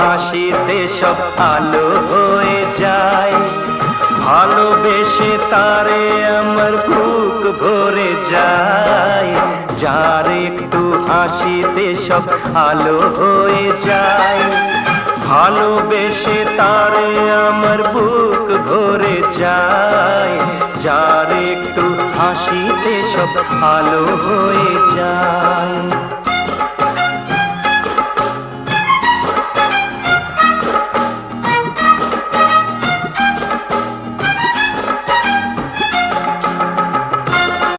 হাসিতে সব আলো হয়ে যায়। ভালোবেসে তারে আমার বুক ভরে যায়। যার একটু হাসিতে সব আলো হয়ে যায়। ভালোবেসে তারে আমার বুক ভরে যায়। যার একটু হাসিতে সব আলো হয়ে যায়।